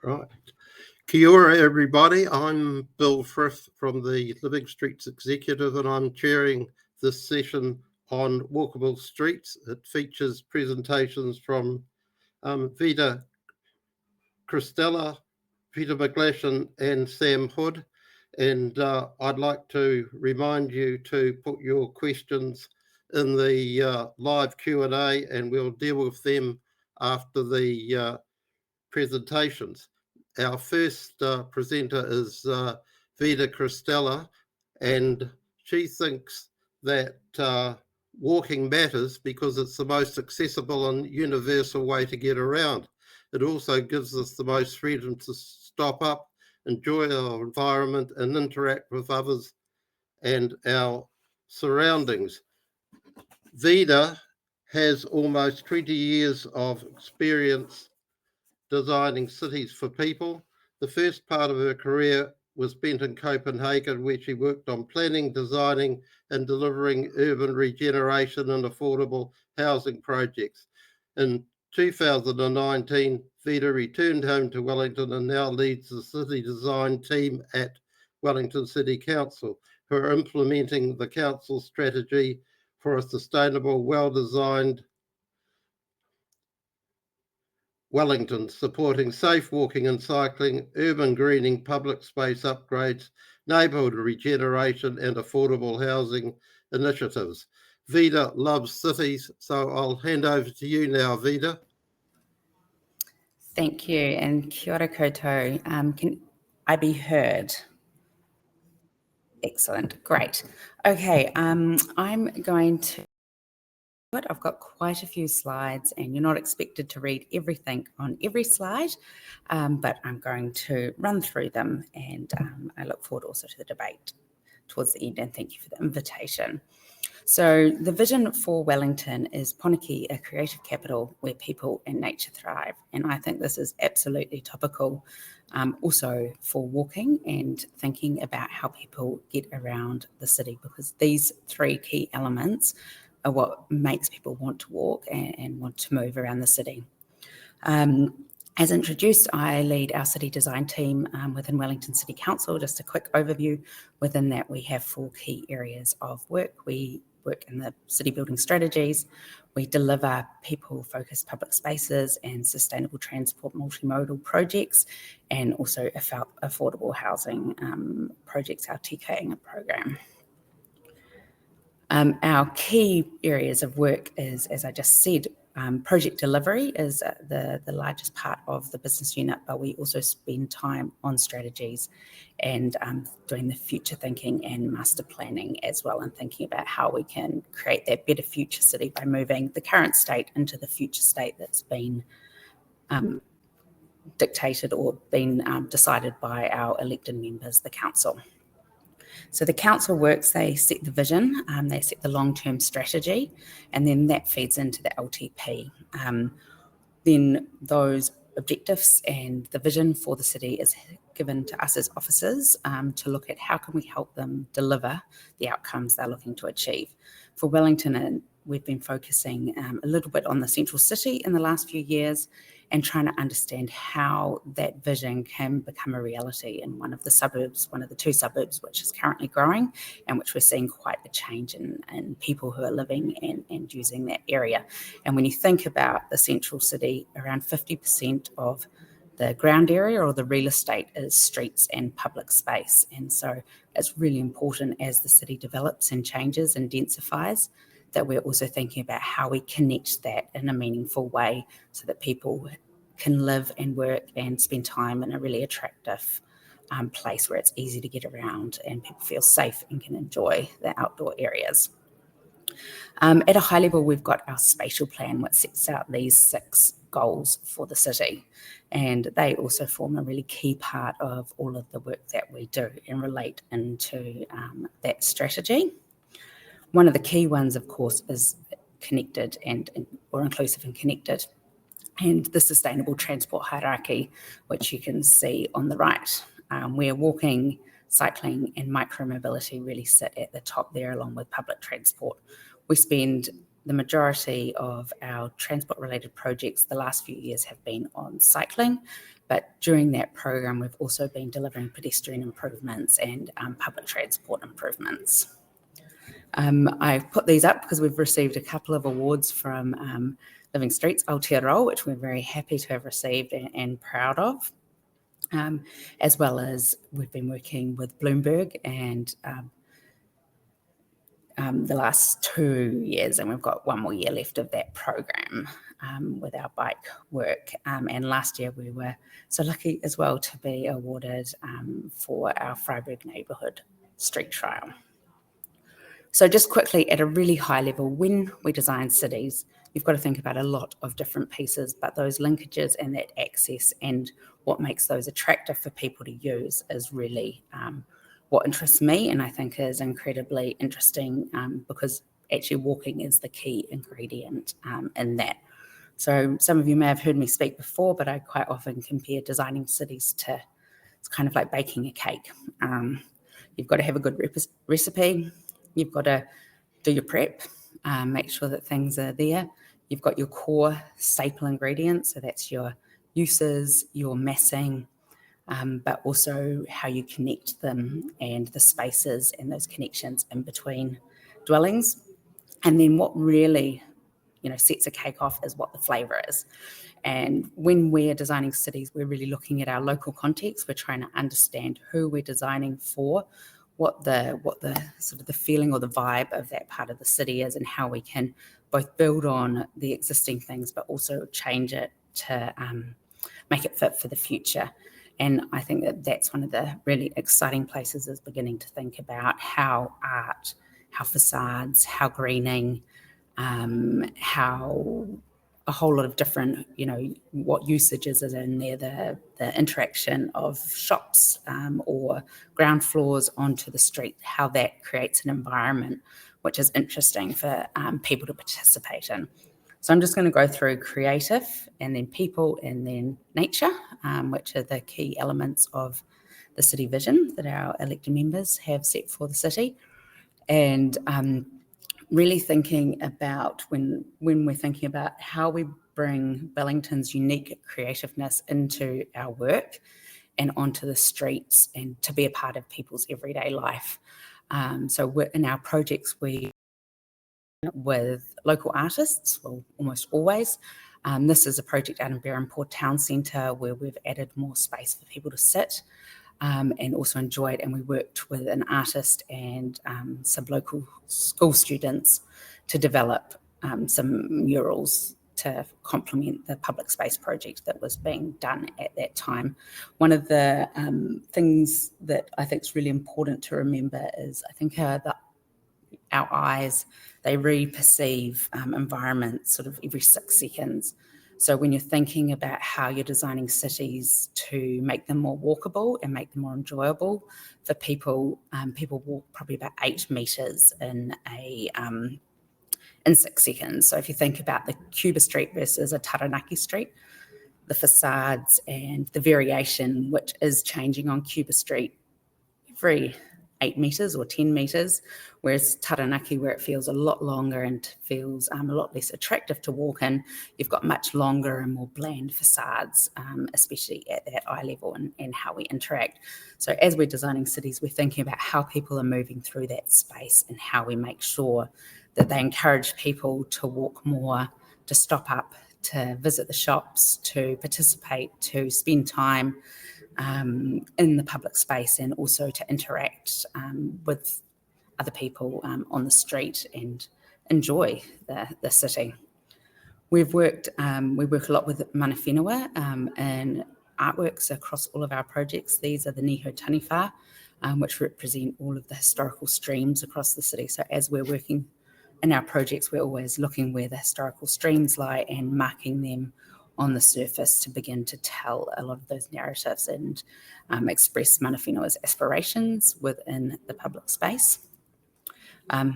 Right. Kia ora, everybody. I'm Bill Frith from the Living Streets Executive, and I'm chairing this session on walkable streets. It features presentations from Vida Christeller, Peter McGlashan, and Sam Hood. And I'd like to remind you to put your questions in the live Q&A, and we'll deal with them after the presentations. Our first presenter is Vida Christeller, and she thinks that walking matters because it's the most accessible and universal way to get around. It also gives us the most freedom to stop up, enjoy our environment, and interact with others and our surroundings. Vida has almost 20 years of experience designing cities for people. The first part of her career was spent in Copenhagen, where she worked on planning, designing, and delivering urban regeneration and affordable housing projects. In 2019, Vida returned home to Wellington and now leads the city design team at Wellington City Council, who are implementing the council strategy for a sustainable, well-designed Wellington, supporting safe walking and cycling, urban greening, public space upgrades, neighbourhood regeneration and affordable housing initiatives. Vida loves cities, so I'll hand over to you now, Vida. Thank you, and kia ora koutou. Can I be heard? Excellent, great. Okay, I'm going to... I've got quite a few slides, and you're not expected to read everything on every slide, but I'm going to run through them, and I look forward also to the debate towards the end, and thank you for the invitation. So the vision for Wellington is Pōneke, a creative capital where people and nature thrive, and I think this is absolutely topical also for walking and thinking about how people get around the city, because these three key elements are what makes people want to walk and want to move around the city. As introduced, I lead our city design team within Wellington City Council. Just a quick overview. Within that, we have 4 key areas of work. We work in the city building strategies. We deliver people-focused public spaces and sustainable transport multimodal projects, and also affordable housing projects, our Aotearoa program. Our key areas of work is, as I just said, project delivery is the largest part of the business unit, but we also spend time on strategies and doing the future thinking and master planning as well, and thinking about how we can create that better future city by moving the current state into the future state that's been dictated or been decided by our elected members, the council. So the council works, they set the vision, they set the long-term strategy, and then that feeds into the LTP. Then those objectives and the vision for the city is given to us as officers to look at how can we help them deliver the outcomes they're looking to achieve. For Wellington, we've been focusing a little bit on the central city in the last few years and trying to understand how that vision can become a reality in one of the suburbs, one of the 2 suburbs, which is currently growing and which we're seeing quite a change in people who are living and using that area. And when you think about the central city, around 50% of the ground area or the real estate is streets and public space. And so it's really important as the city develops and changes and densifies that we're also thinking about how we connect that in a meaningful way so that people can live and work and spend time in a really attractive place where it's easy to get around and people feel safe and can enjoy the outdoor areas. At a high level, we've got our spatial plan, which sets out these 6 goals for the city, and they also form a really key part of all of the work that we do and relate into that strategy. One of the key ones, of course, is connected or inclusive and connected, and the sustainable transport hierarchy, which you can see on the right, where walking, cycling and micromobility really sit at the top there along with public transport. We spend the majority of our transport-related projects the last few years have been on cycling, But during that program, we've also been delivering pedestrian improvements and public transport improvements. I've put these up because we've received a couple of awards from Living Streets, Aotearoa, which we're very happy to have received and proud of. As well as we've been working with Bloomberg and the last 2 years, and we've got 1 more year left of that program with our bike work. And last year we were so lucky as well to be awarded for our Freiburg neighbourhood street trial. So just quickly, at a really high level, when we design cities, you've got to think about a lot of different pieces, but those linkages and that access and what makes those attractive for people to use is really what interests me, and I think is incredibly interesting because actually walking is the key ingredient in that. So some of you may have heard me speak before, but I quite often compare designing cities to, it's kind of like baking a cake. You've got to have a good recipe. You've got to do your prep, make sure that things are there. You've got your core staple ingredients, so that's your uses, your massing, but also how you connect them and the spaces and those connections in between dwellings. And then what really, sets a cake off is what the flavour is. And when we're designing cities, we're really looking at our local context. We're trying to understand who we're designing for, what the sort of the feeling or the vibe of that part of the city is, and how we can both build on the existing things, but also change it to make it fit for the future. And I think that that's one of the really exciting places, is beginning to think about how art, how facades, how greening, how a whole lot of different, what usages is in there, the interaction of shops or ground floors onto the street, how that creates an environment which is interesting for people to participate in. So I'm just going to go through creative, and then people, and then nature, which are the key elements of the city vision that our elected members have set for the city. And really thinking about when we're thinking about how we bring Wellington's unique creativeness into our work and onto the streets and to be a part of people's everyday life. So in our projects, we with local artists, well, almost always. This is a project out in Berhampore Town Centre where we've added more space for people to sit and also enjoy it. And we worked with an artist and some local school students to develop some murals to complement the public space project that was being done at that time. One of the things that I think is really important to remember is, I think our eyes, they re-perceive environments sort of every 6 seconds. So when you're thinking about how you're designing cities to make them more walkable and make them more enjoyable for people, people walk probably about 8 metres in 6 seconds. So if you think about the Cuba Street versus a Taranaki Street, the facades and the variation which is changing on Cuba Street every 8 metres or 10 metres, whereas Taranaki, where it feels a lot longer and feels a lot less attractive to walk in, you've got much longer and more bland facades, especially at that eye level and how we interact. So as we're designing cities, we're thinking about how people are moving through that space and how we make sure that they encourage people to walk more, to stop up, to visit the shops, to participate, to spend time in the public space, and also to interact with other people on the street and enjoy the city. We work a lot with mana whenua and artworks across all of our projects. These are the Niho Taniwha, which represent all of the historical streams across the city. So as we're working in our projects, we're always looking where the historical streams lie and marking them on the surface to begin to tell a lot of those narratives and express mana whenua's aspirations within the public space.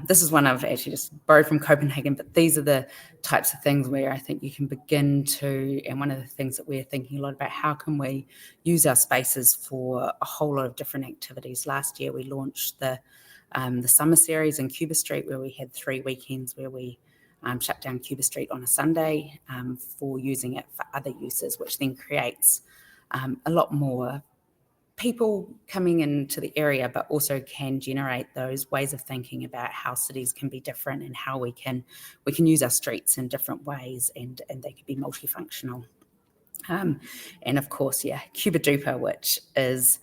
This is one I've actually just borrowed from Copenhagen, but these are the types of things where I think you can begin to, and one of the things that we're thinking a lot about, how can we use our spaces for a whole lot of different activities. Last year we launched the summer series in Cuba Street, where we had 3 weekends where we shut down Cuba Street on a Sunday for using it for other uses, which then creates a lot more people coming into the area, but also can generate those ways of thinking about how cities can be different and how we can use our streets in different ways, and they could be multifunctional. And of course, Cuba Duper, which is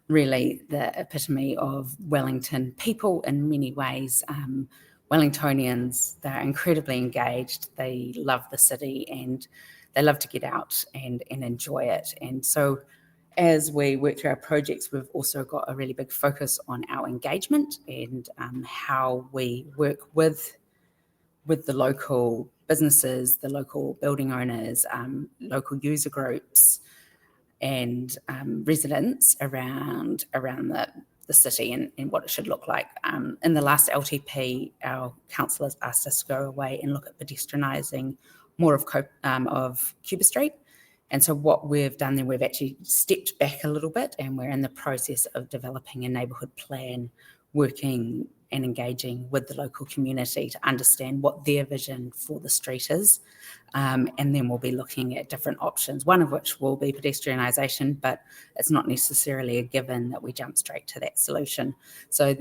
really the epitome of Wellington people in many ways. Wellingtonians, they're incredibly engaged. They love the city and they love to get out and enjoy it. And so as we work through our projects, we've also got a really big focus on our engagement and how we work with the local businesses, the local building owners, local user groups, and residents around the city and what it should look like. In the last LTP, our councillors asked us to go away and look at pedestrianising more of Cuba Street. And so what we've done then, we've actually stepped back a little bit, and we're in the process of developing a neighbourhood plan, working and engaging with the local community to understand what their vision for the street is. And then we'll be looking at different options, one of which will be pedestrianisation, but it's not necessarily a given that we jump straight to that solution. So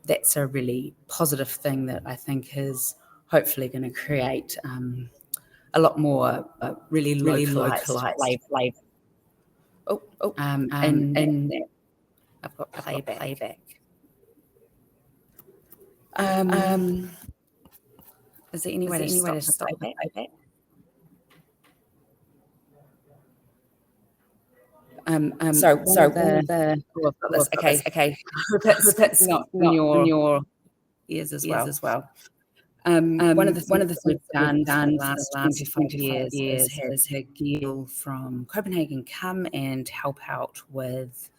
that's a really positive thing that I think is hopefully going to create a lot more really localised flavour. And I've got playback. Is there any way to stop that? So one of the okay. It's not in your ears as well. One of the things we've done for the last 25 years is had Gil from Copenhagen come and help out with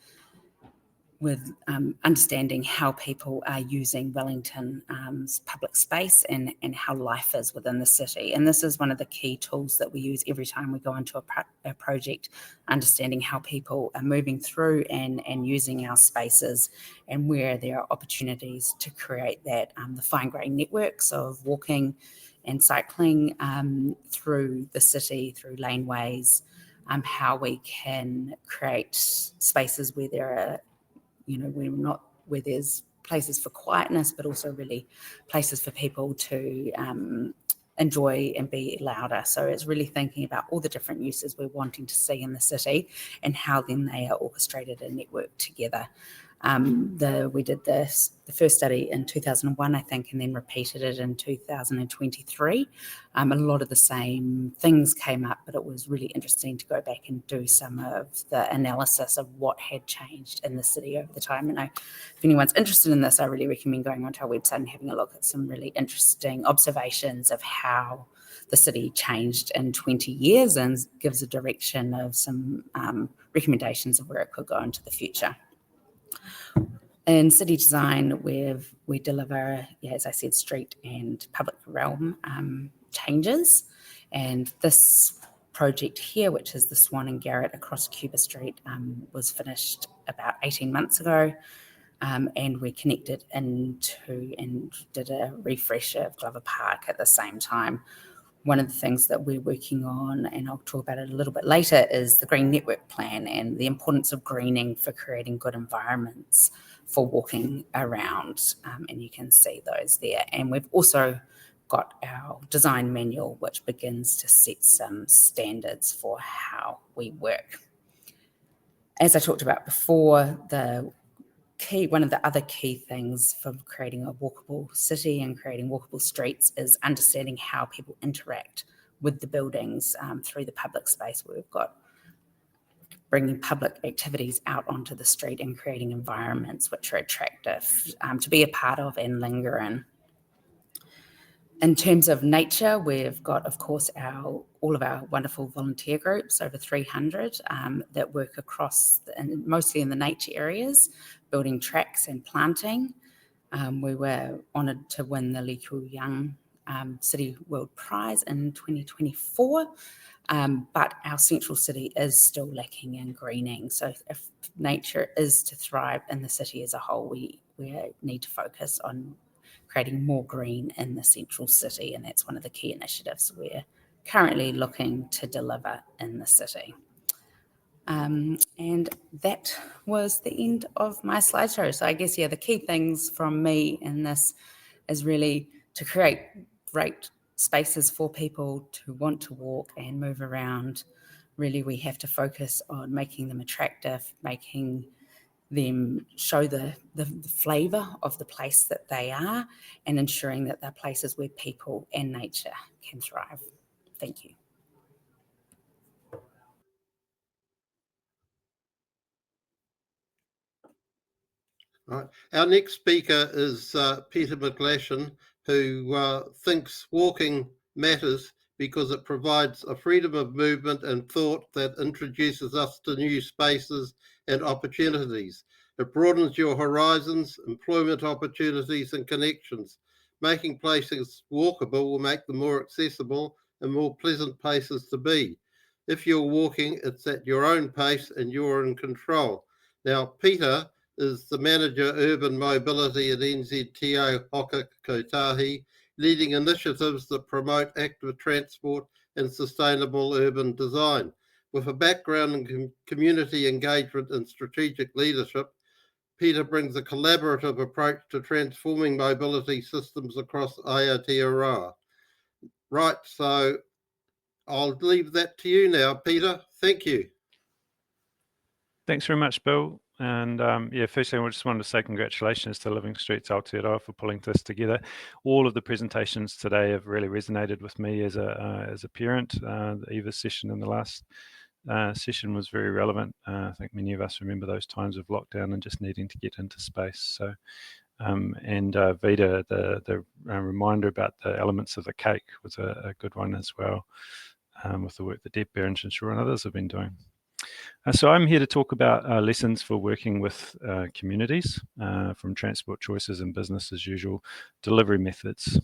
understanding how people are using Wellington's public space and how life is within the city. And this is one of the key tools that we use every time we go into a project, understanding how people are moving through and using our spaces, and where there are opportunities to create that, the fine-grained networks of walking and cycling through the city, through laneways, how we can create spaces where there are where there's places for quietness, but also really places for people to enjoy and be louder. So it's really thinking about all the different uses we're wanting to see in the city and how then they are orchestrated and networked together. We did the first study in 2001, I think, and then repeated it in 2023. A lot of the same things came up, but it was really interesting to go back and do some of the analysis of what had changed in the city over the time. And if anyone's interested in this, I really recommend going onto our website and having a look at some really interesting observations of how the city changed in 20 years and gives a direction of some recommendations of where it could go into the future. In city design, we deliver, as I said, street and public realm changes. And this project here, which is the Swan and Garrett across Cuba Street, was finished about 18 months ago. And we connected into and did a refresh of Glover Park at the same time. One of the things that we're working on, and I'll talk about it a little bit later, is the Green Network Plan and the importance of greening for creating good environments for walking around. And you can see those there. And we've also got our design manual, which begins to set some standards for how we work. As I talked about before, one of the other key things for creating a walkable city and creating walkable streets is understanding how people interact with the buildings through the public space. We've got bringing public activities out onto the street and creating environments which are attractive to be a part of and linger in. In terms of nature, we've got, of course, all of our wonderful volunteer groups, over 300, that work across, mostly in the nature areas, building tracks and planting. We were honoured to win the Lee Koo Young City World Prize in 2024, but our central city is still lacking in greening. So if nature is to thrive in the city as a whole, we need to focus on creating more green in the central city, and that's one of the key initiatives we're currently looking to deliver in the city. And that was the end of my slideshow. So I guess, the key things from me in this is really to create great spaces for people to want to walk and move around. Really, we have to focus on making them attractive, making them show the flavour of the place that they are, and ensuring that they're places where people and nature can thrive. Thank you. Right. Our next speaker is Peter McGlashan, who thinks walking matters because it provides a freedom of movement and thought that introduces us to new spaces and opportunities. It broadens your horizons, employment opportunities and connections. Making places walkable will make them more accessible and more pleasant places to be. If you're walking, it's at your own pace and you're in control. Now, Peter is the Manager Urban Mobility at NZTA Hoka Kotahi, leading initiatives that promote active transport and sustainable urban design. With a background in community engagement and strategic leadership, Peter brings a collaborative approach to transforming mobility systems across Aotearoa. Right, so I'll leave that to you now, Peter. Thank you. Thanks very much, Bill. And firstly, I just wanted to say congratulations to Living Streets Aotearoa for pulling this together. All of the presentations today have really resonated with me as a parent. The Eva session and the last session was very relevant. I think many of us remember those times of lockdown and just needing to get into space. So, and Vida, the reminder about the elements of the cake was a good one as well, with the work that Deb Berenshaw and others have been doing. So I'm here to talk about lessons for working with communities, from transport choices and business as usual delivery methods.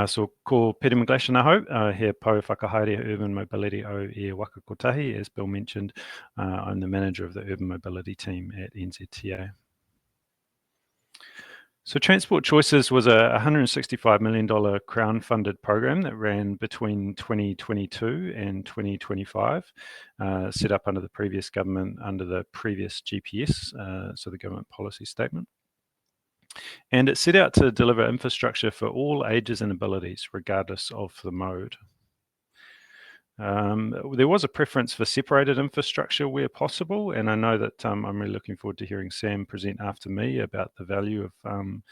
So ko Peter McGlashan aho, he pau whakahaere urban mobility o e waka kotahi. As Bill mentioned, I'm the manager of the urban mobility team at NZTA. So Transport Choices was a $165 million Crown-funded program that ran between 2022 and 2025, set up under the previous government, under the previous GPS, so the government policy statement. And it set out to deliver infrastructure for all ages and abilities, regardless of the mode. There was a preference for separated infrastructure where possible, and I know that I'm really looking forward to hearing Sam present after me about the value of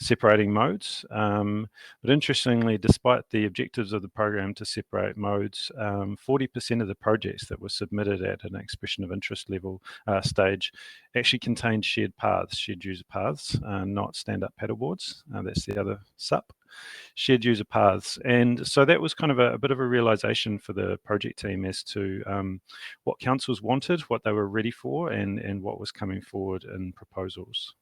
separating modes. But interestingly, despite the objectives of the program to separate modes, 40% of the projects that were submitted at an expression of interest level stage actually contained shared paths, shared user paths, not stand-up paddleboards. That's the other SUP. Shared user paths. And so that was kind of a bit of a realization for the project team as to what councils wanted, what they were ready for, and what was coming forward in proposals.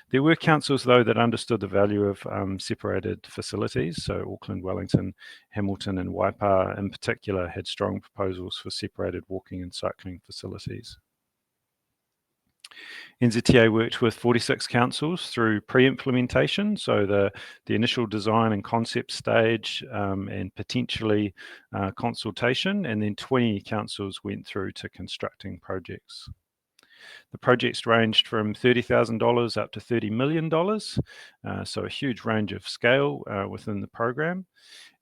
There were councils, though, that understood the value of separated facilities. So Auckland, Wellington, Hamilton and Waipa in particular had strong proposals for separated walking and cycling facilities. NZTA worked with 46 councils through pre-implementation, so the initial design and concept stage, and potentially consultation, and then 20 councils went through to constructing projects. The projects ranged from $30,000 up to $30 million, so a huge range of scale within the program.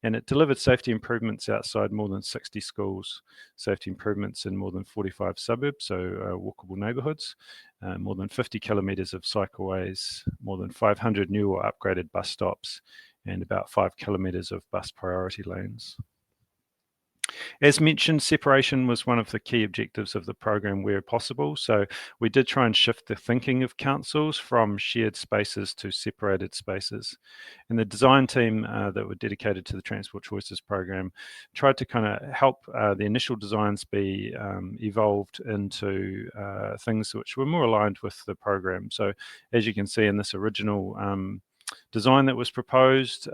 And it delivered safety improvements outside more than 60 schools, safety improvements in more than 45 suburbs, so walkable neighbourhoods, more than 50 kilometres of cycleways, more than 500 new or upgraded bus stops, and about 5 kilometres of bus priority lanes. As mentioned, separation was one of the key objectives of the program where possible. So we did try and shift the thinking of councils from shared spaces to separated spaces. And the design team that were dedicated to the Transport Choices program tried to kind of help the initial designs be evolved into things which were more aligned with the program. So as you can see in this original design that was proposed,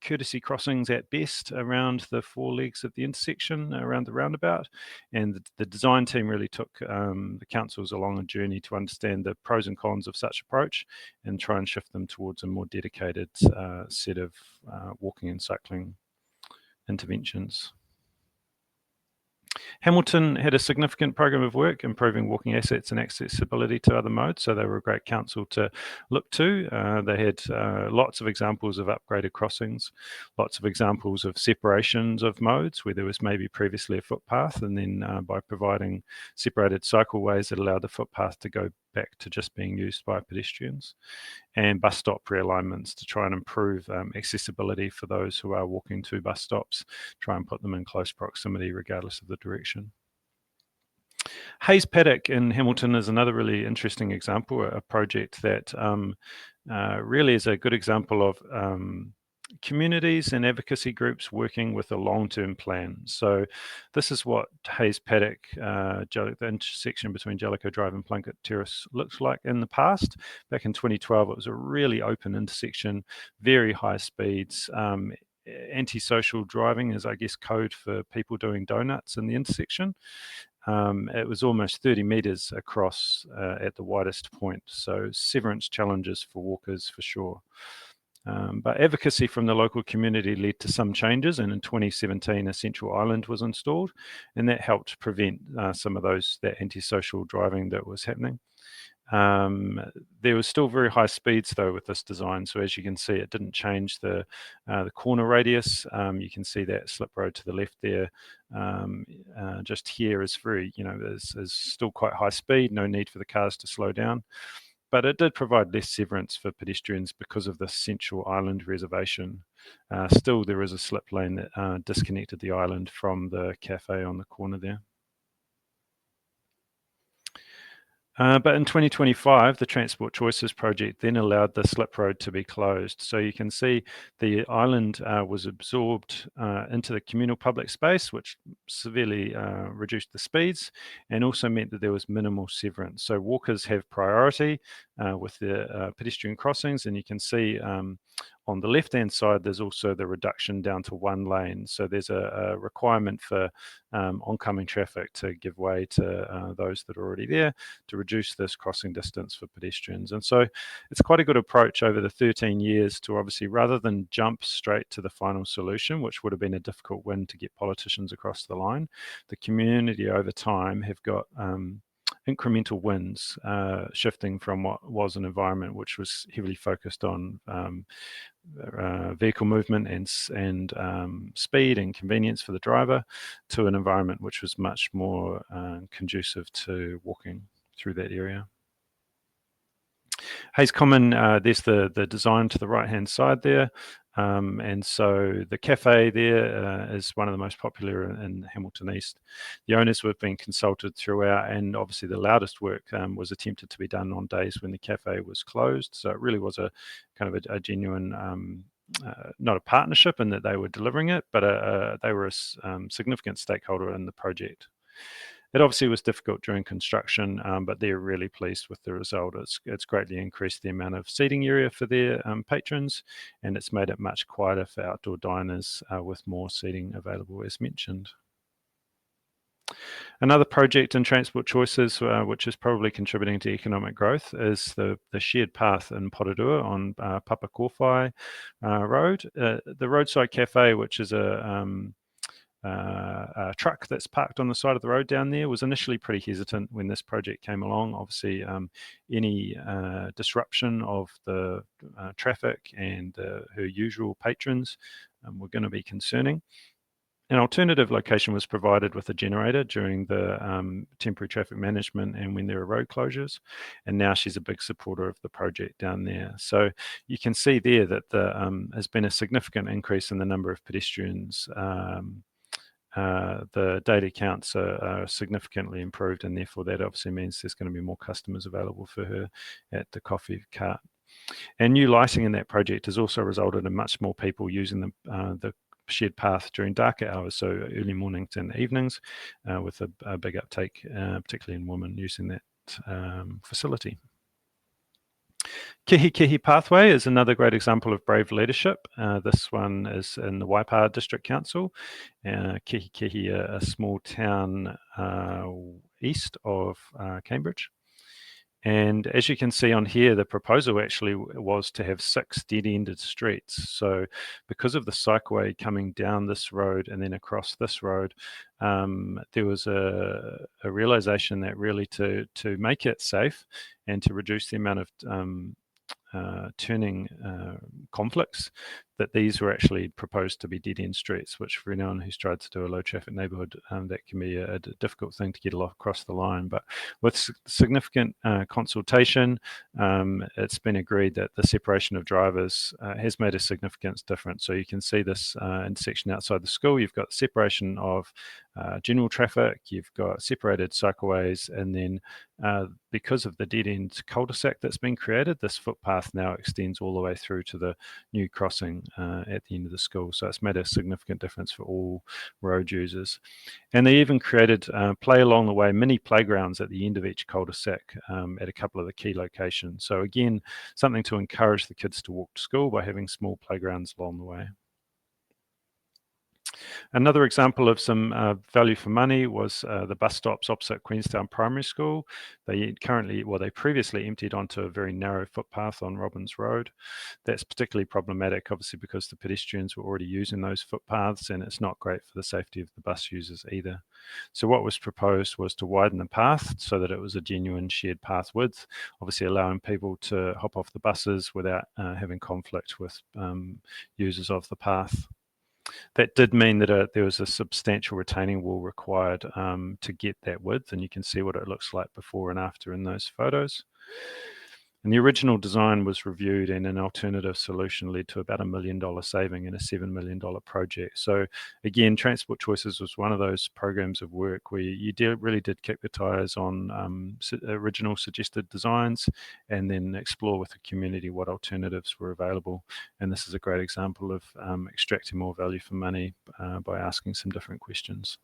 courtesy crossings at best around the four legs of the intersection around the roundabout, and the design team really took the councils along a journey to understand the pros and cons of such approach and try and shift them towards a more dedicated set of walking and cycling interventions. Hamilton had a significant program of work improving walking assets and accessibility to other modes, so they were a great council to look to. They had lots of examples of upgraded crossings, lots of examples of separations of modes where there was maybe previously a footpath, and then by providing separated cycleways that allowed the footpath to go back to just being used by pedestrians, and bus stop realignments to try and improve accessibility for those who are walking to bus stops, try and put them in close proximity regardless of the direction. Hayes Paddock in Hamilton is another really interesting example, a project that really is a good example of communities and advocacy groups working with a long-term plan. So this is what Hayes Paddock, the intersection between Jellicoe Drive and Plunkett Terrace, looks like in the past. Back in 2012, it was a really open intersection, very high speeds. Antisocial driving is, I guess, code for people doing donuts in the intersection. It was almost 30 metres across at the widest point, so severance challenges for walkers for sure. But advocacy from the local community led to some changes, and in 2017 a central island was installed, and that helped prevent some of that antisocial driving that was happening. There was still very high speeds though with this design, so as you can see, it didn't change the corner radius. You can see that slip road to the left there. Just here is very, is still quite high speed, no need for the cars to slow down. But it did provide less severance for pedestrians because of the central island reservation. Still, there is a slip lane that disconnected the island from the cafe on the corner there. But in 2025, the Transport Choices project then allowed the slip road to be closed. So you can see the island was absorbed into the communal public space, which severely reduced the speeds and also meant that there was minimal severance. So walkers have priority with the pedestrian crossings, and you can see on the left-hand side, there's also the reduction down to one lane. So there's a requirement for oncoming traffic to give way to those that are already there to reduce this crossing distance for pedestrians. And so it's quite a good approach over the 13 years to obviously, rather than jump straight to the final solution, which would have been a difficult win to get politicians across the line, the community over time have got incremental wins, shifting from what was an environment which was heavily focused on vehicle movement and speed and convenience for the driver to an environment which was much more conducive to walking through that area. Hayes Common, there's the design to the right-hand side there. And so the cafe there is one of the most popular in Hamilton East. The owners have been consulted throughout, and obviously the loudest work was attempted to be done on days when the cafe was closed. So it really was a kind of a genuine, not a partnership in that they were delivering it, but they were a significant stakeholder in the project. It obviously was difficult during construction, but they're really pleased with the result. It's greatly increased the amount of seating area for their patrons, and it's made it much quieter for outdoor diners with more seating available, as mentioned. Another project in Transport Choices, which is probably contributing to economic growth, is the shared path in Porirua on Papakowhai Road. The roadside cafe, which is a truck that's parked on the side of the road down there, was initially pretty hesitant when this project came along. Obviously, any disruption of the traffic and her usual patrons were going to be concerning. An alternative location was provided with a generator during the temporary traffic management and when there were road closures, and now she's a big supporter of the project down there. So you can see there that there has been a significant increase in the number of pedestrians. The daily counts are significantly improved, and therefore that obviously means there's going to be more customers available for her at the coffee cart. And new lighting in that project has also resulted in much more people using the shared path during darker hours, so early mornings and evenings, with a big uptake, particularly in women using that facility. Kihi Kihi Pathway is another great example of brave leadership. This one is in the Waipaha District Council. Kihi Kihi, a small town east of Cambridge. And as you can see on here, the proposal actually was to have 6 dead-ended streets. So because of the cycleway coming down this road and then across this road, there was a realization that really to make it safe and to reduce the amount of turning conflicts, that these were actually proposed to be dead-end streets, which for anyone who's tried to do a low-traffic neighbourhood, that can be a difficult thing to get across the line. But with significant consultation, it's been agreed that the separation of drivers has made a significant difference. So you can see this intersection outside the school. You've got separation of general traffic, you've got separated cycleways, and then because of the dead-end cul-de-sac that's been created, this footpath now extends all the way through to the new crossing at the end of the school. So it's made a significant difference for all road users. And they even created play along the way mini playgrounds at the end of each cul-de-sac at a couple of the key locations. So again, something to encourage the kids to walk to school by having small playgrounds along the way. Another example of some value for money was the bus stops opposite Queenstown Primary School. They previously emptied onto a very narrow footpath on Robbins Road. That's particularly problematic, obviously, because the pedestrians were already using those footpaths, and it's not great for the safety of the bus users either. So what was proposed was to widen the path so that it was a genuine shared path width, obviously allowing people to hop off the buses without having conflict with users of the path. That did mean that there was a substantial retaining wall required to get that width, and you can see what it looks like before and after in those photos. And the original design was reviewed, and an alternative solution led to about $1 million saving in a $7 million project. So again, Transport Choices was one of those programs of work where you really did kick the tires on original suggested designs and then explore with the community what alternatives were available. And this is a great example of extracting more value for money by asking some different questions.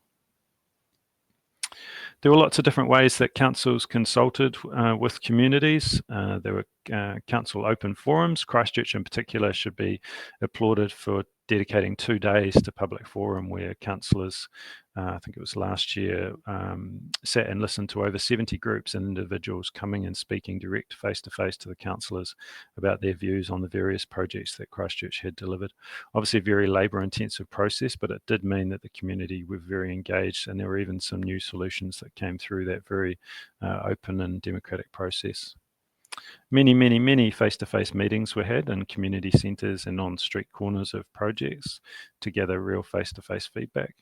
There were lots of different ways that councils consulted with communities. There were council open forums. Christchurch in particular should be applauded for dedicating 2 days to public forum where councillors, I think it was last year, sat and listened to over 70 groups and individuals coming and speaking direct face-to-face to the councillors about their views on the various projects that Christchurch had delivered. Obviously a very labour-intensive process, but it did mean that the community were very engaged, and there were even some new solutions that came through that very open and democratic process. Many face-to-face meetings were had in community centres and on street corners of projects to gather real face-to-face feedback.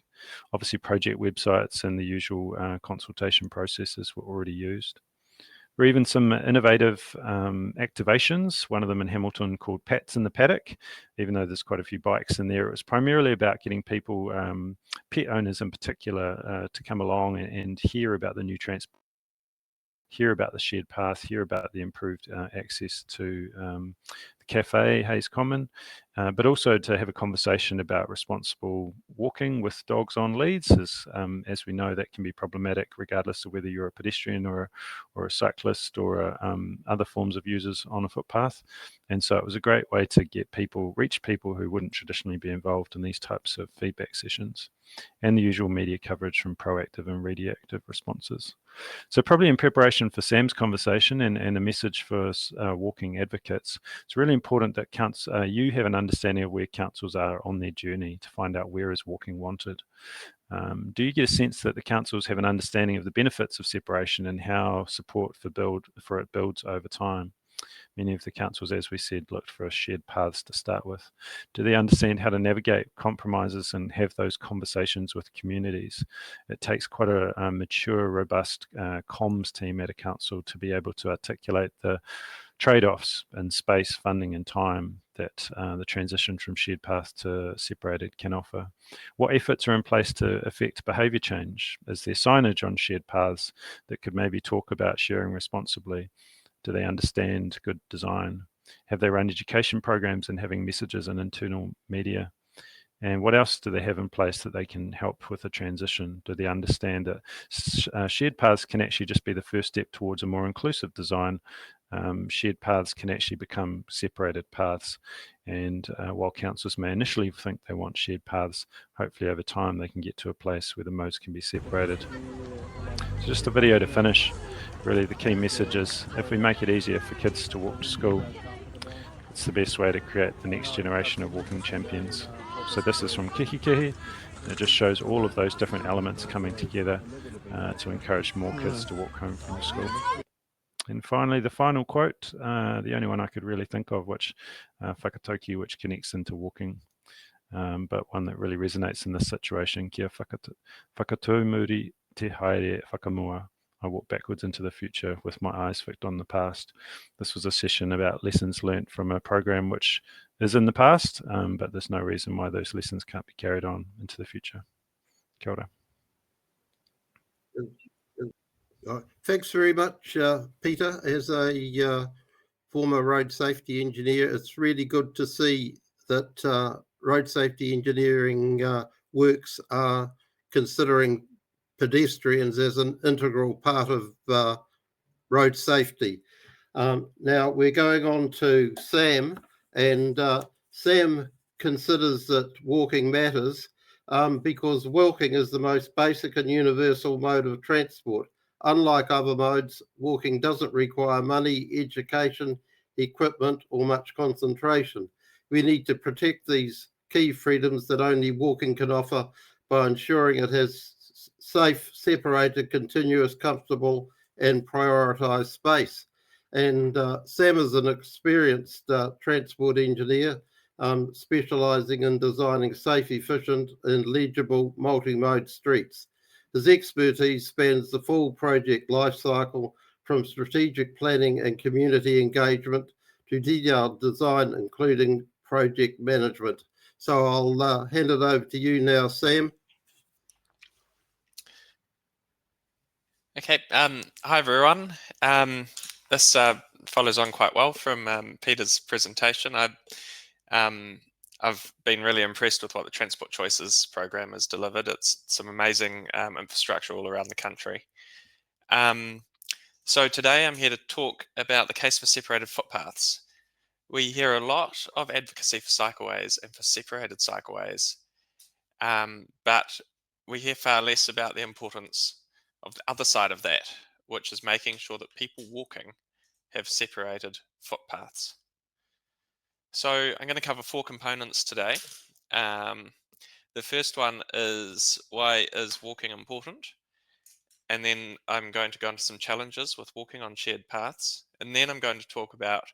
Obviously, project websites and the usual consultation processes were already used. There were even some innovative activations, one of them in Hamilton called Pats in the Paddock. Even though there's quite a few bikes in there, it was primarily about getting people, pet owners in particular, to come along and hear about the new transport, hear about the shared path, hear about the improved access to the cafe, Hayes Common, but also to have a conversation about responsible walking with dogs on leads. As we know, that can be problematic regardless of whether you're a pedestrian or a cyclist or other forms of users on a footpath. And so it was a great way to reach people who wouldn't traditionally be involved in these types of feedback sessions, and the usual media coverage from proactive and reactive responses. So probably in preparation for Sam's conversation and a message for walking advocates, it's really important that you have an understanding of where councils are on their journey to find out where is walking wanted. Do you get a sense that the councils have an understanding of the benefits of separation and how support for it builds over time? Many of the councils, as we said, looked for shared paths to start with. Do they understand how to navigate compromises and have those conversations with communities? It takes quite a mature, robust comms team at a council to be able to articulate the trade-offs in space, funding and time that the transition from shared path to separated can offer. What efforts are in place to affect behaviour change? Is there signage on shared paths that could maybe talk about sharing responsibly? Do they understand good design? Have they run education programs and having messages in internal media? And what else do they have in place that they can help with the transition? Do they understand that shared paths can actually just be the first step towards a more inclusive design? Shared paths can actually become separated paths. And while councils may initially think they want shared paths, hopefully over time they can get to a place where the modes can be separated. Just a video to finish. Really, the key message is if we make it easier for kids to walk to school, it's the best way to create the next generation of walking champions. So this is from Kihikihi. It just shows all of those different elements coming together to encourage more kids to walk home from school. And finally, the final quote, the only one I could really think of, which whakatauki, which connects into walking, but one that really resonates in this situation. Kia whakatau muri te haere whakamua. I walk backwards into the future with my eyes fixed on the past. This was a session about lessons learnt from a program which is in the past, but there's no reason why those lessons can't be carried on into the future. Kia ora. Thanks very much, Peter. As a former road safety engineer, it's really good to see that road safety engineering works are considering pedestrians as an integral part of road safety. Now we're going on to Sam, and Sam considers that walking matters because walking is the most basic and universal mode of transport. Unlike other modes, walking doesn't require money, education, equipment, or much concentration. We need to protect these key freedoms that only walking can offer by ensuring it has safe, separated, continuous, comfortable, and prioritised space. And Sam is an experienced transport engineer, specialising in designing safe, efficient, and legible multi-mode streets. His expertise spans the full project lifecycle, from strategic planning and community engagement to detailed design, including project management. So I'll hand it over to you now, Sam. Okay, hi everyone. This follows on quite well from Peter's presentation. I've been really impressed with what the Transport Choices program has delivered. It's some amazing infrastructure all around the country. So today I'm here to talk about the case for separated footpaths. We hear a lot of advocacy for cycleways and for separated cycleways, but we hear far less about the importance of the other side of that, which is making sure that people walking have separated footpaths. So I'm going to cover 4 components today. The first one is, why is walking important? And then I'm going to go into some challenges with walking on shared paths. And then I'm going to talk about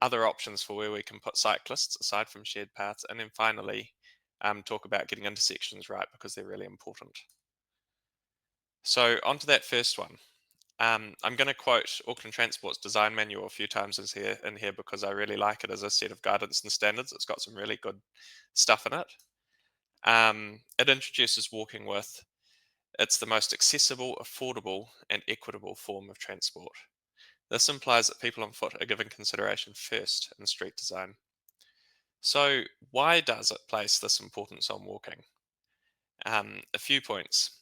other options for where we can put cyclists aside from shared paths. And then finally, talk about getting intersections right, because they're really important. So onto that first one. I'm going to quote Auckland Transport's design manual a few times in here because I really like it as a set of guidance and standards. It's got some really good stuff in it. It introduces walking with, it's the most accessible, affordable, and equitable form of transport. This implies that people on foot are given consideration first in street design. So why does it place this importance on walking? A few points,